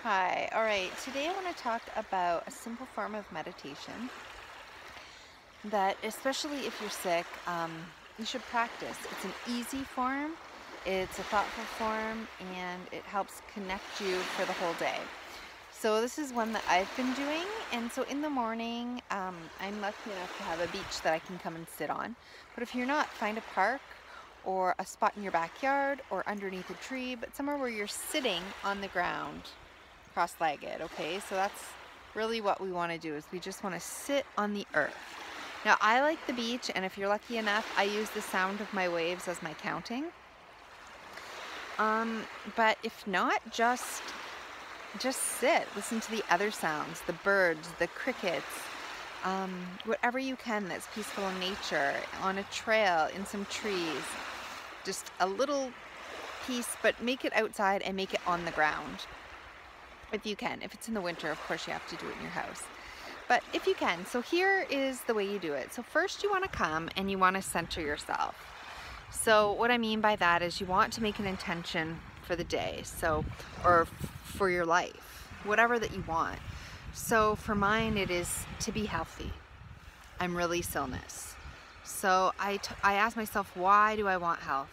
Hi, all right. Today I want to talk about a simple form of meditation that, especially if you're sick, you should practice. It's an easy form, it's a thoughtful form, and it helps connect you for the whole day. So, this is one that I've been doing, and so in the morning, I'm lucky enough to have a beach that I can come and sit on. But if you're not, find a park or a spot in your backyard or underneath a tree, but somewhere where you're sitting on the ground cross-legged. Okay, so that's really what we want to do, is we just want to sit on the earth. Now I like the beach, and if you're lucky enough, I use the sound of my waves as my counting. But if not, just sit, listen to the other sounds, the birds, the crickets, whatever you can that's peaceful in nature, on a trail, in some trees, just a little piece, but make it outside and make it on the ground. If you can. If it's in the winter, of course you have to do it in your house. But if you can, so here is the way you do it. So first you want to come and you want to center yourself. So what I mean by that is you want to make an intention for the day, or for your life, whatever that you want. So for mine, it is to be healthy and release illness. So I ask myself, why do I want health?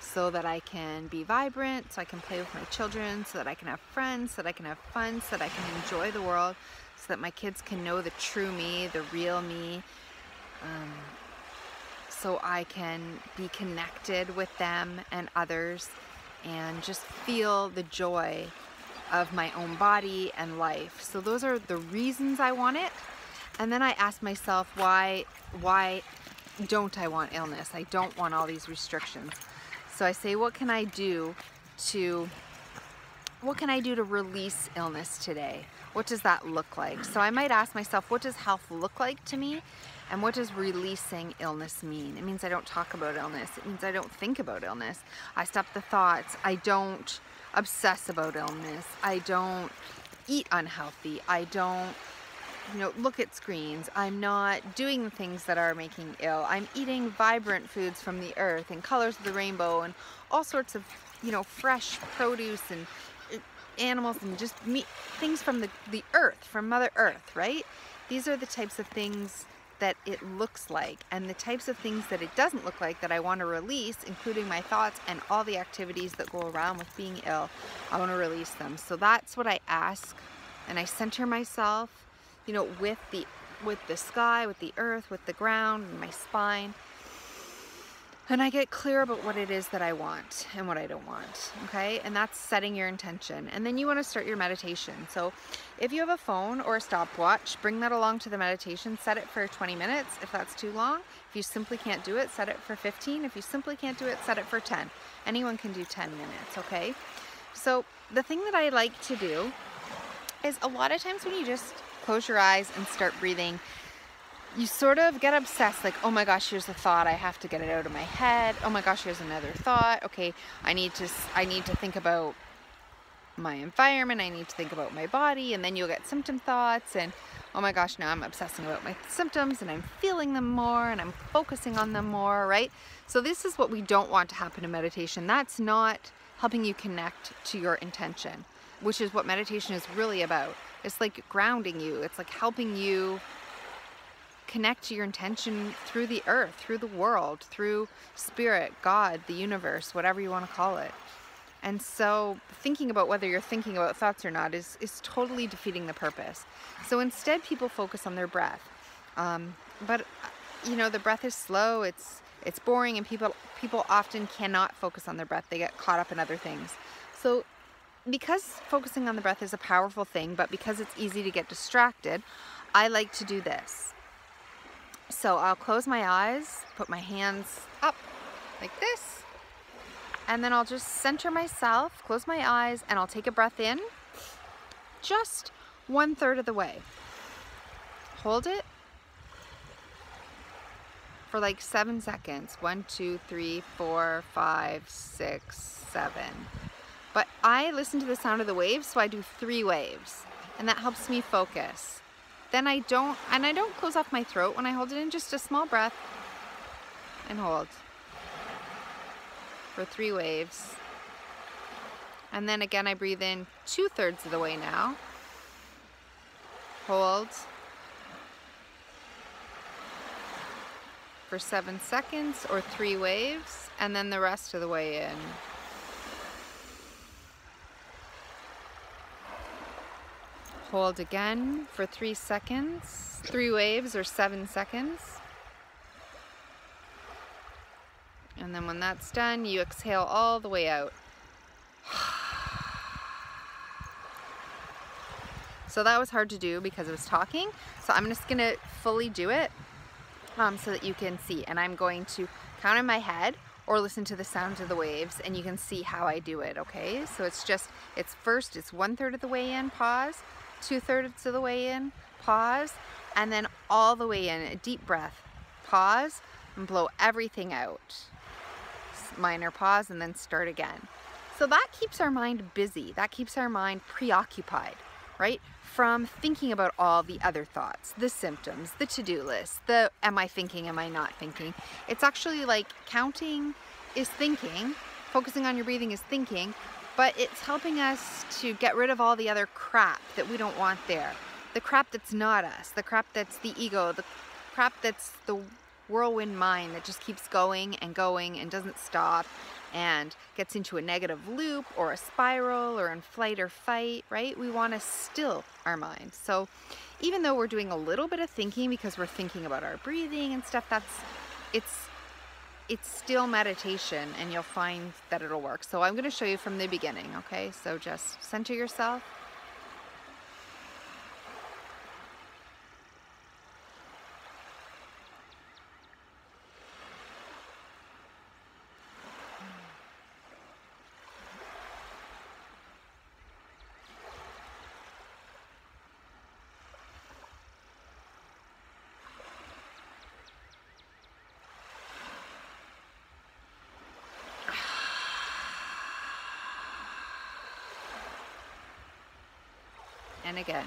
So that I can be vibrant, so I can play with my children, so that I can have friends, so that I can have fun, so that I can enjoy the world, so that my kids can know the true me, the real me, so I can be connected with them and others and just feel the joy of my own body and life. So those are the reasons I want it. And then I ask myself, why don't I want illness? I don't want all these restrictions. So I say, what can I do to release illness today? What does that look like? So I might ask myself, what does health look like to me? And what does releasing illness mean? It means I don't talk about illness. It means I don't think about illness. I stop the thoughts. I don't obsess about illness. I don't eat unhealthy. I don't look at screens. I'm not doing the things that are making ill. I'm eating vibrant foods from the earth and colors of the rainbow and all sorts of, fresh produce and animals and just meat, things from the earth, from Mother Earth, right? These are the types of things that it looks like, and the types of things that it doesn't look like that I want to release, including my thoughts and all the activities that go around with being ill. I want to release them. So that's what I ask, and I center myself with the sky, with the earth, with the ground, and my spine. And I get clear about what it is that I want and what I don't want, okay? And that's setting your intention. And then you want to start your meditation. So if you have a phone or a stopwatch, bring that along to the meditation. Set it for 20 minutes if that's too long. If you simply can't do it, set it for 15. If you simply can't do it, set it for 10. Anyone can do 10 minutes, okay? So the thing that I like to do is, a lot of times when you just close your eyes and start breathing, you sort of get obsessed, like, oh my gosh, here's a thought, I have to get it out of my head. Oh my gosh, here's another thought. Okay, I need to think about my environment, I need to think about my body, and then you'll get symptom thoughts, and oh my gosh, now I'm obsessing about my symptoms and I'm feeling them more and I'm focusing on them more, right? So this is what we don't want to happen in meditation. That's not helping you connect to your intention, which is what meditation is really about. It's like grounding you. It's like helping you connect to your intention through the earth, through the world, through spirit, God, the universe, whatever you want to call it. And so thinking about whether you're thinking about thoughts or not is totally defeating the purpose. So instead, people focus on their breath. But the breath is slow, it's boring, and people often cannot focus on their breath. They get caught up in other things. So because focusing on the breath is a powerful thing, but because it's easy to get distracted, I like to do this. So I'll close my eyes, put my hands up like this, and then I'll just center myself, close my eyes, and I'll take a breath in just 1/3 of the way. Hold it for like 7 seconds. 1, 2, 3, 4, 5, 6, 7. But I listen to the sound of the waves, so I do 3 waves, and that helps me focus. Then I don't close off my throat when I hold it in, just a small breath and hold for 3 waves. And then again, I breathe in 2/3 of the way now. Hold for 7 seconds or 3 waves, and then the rest of the way in. Hold again for 3 seconds, 3 waves or 7 seconds. And then when that's done, you exhale all the way out. So that was hard to do because I was talking. So I'm just gonna fully do it so that you can see. And I'm going to count in my head or listen to the sounds of the waves, and you can see how I do it, okay? So it's first, it's 1/3 of the way in, pause, 2/3 of the way in, pause, and then all the way in, a deep breath, pause, and blow everything out. Minor pause, and then start again. So that keeps our mind busy. That keeps our mind preoccupied, right? From thinking about all the other thoughts, the symptoms, the to-do list, the am I thinking, am I not thinking? It's actually like counting is thinking, focusing on your breathing is thinking, but it's helping us to get rid of all the other crap that we don't want there. The crap that's not us, the crap that's the ego, the crap that's the whirlwind mind that just keeps going and doesn't stop and gets into a negative loop or a spiral or in flight or fight, right? We want to still our mind. So even though we're doing a little bit of thinking because we're thinking about our breathing and stuff, it's still meditation, and you'll find that it'll work. So I'm going to show you from the beginning, okay? So just center yourself. And again.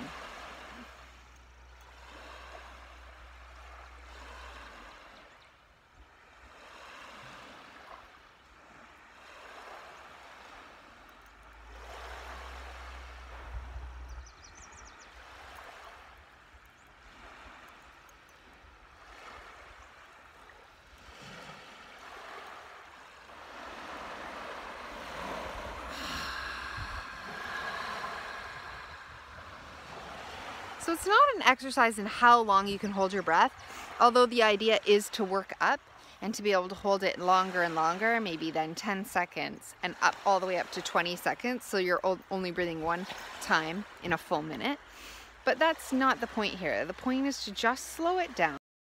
So it's not an exercise in how long you can hold your breath, although the idea is to work up and to be able to hold it longer and longer, maybe then 10 seconds and up all the way up to 20 seconds. So you're only breathing one time in a full minute. But that's not the point here. The point is to just slow it down.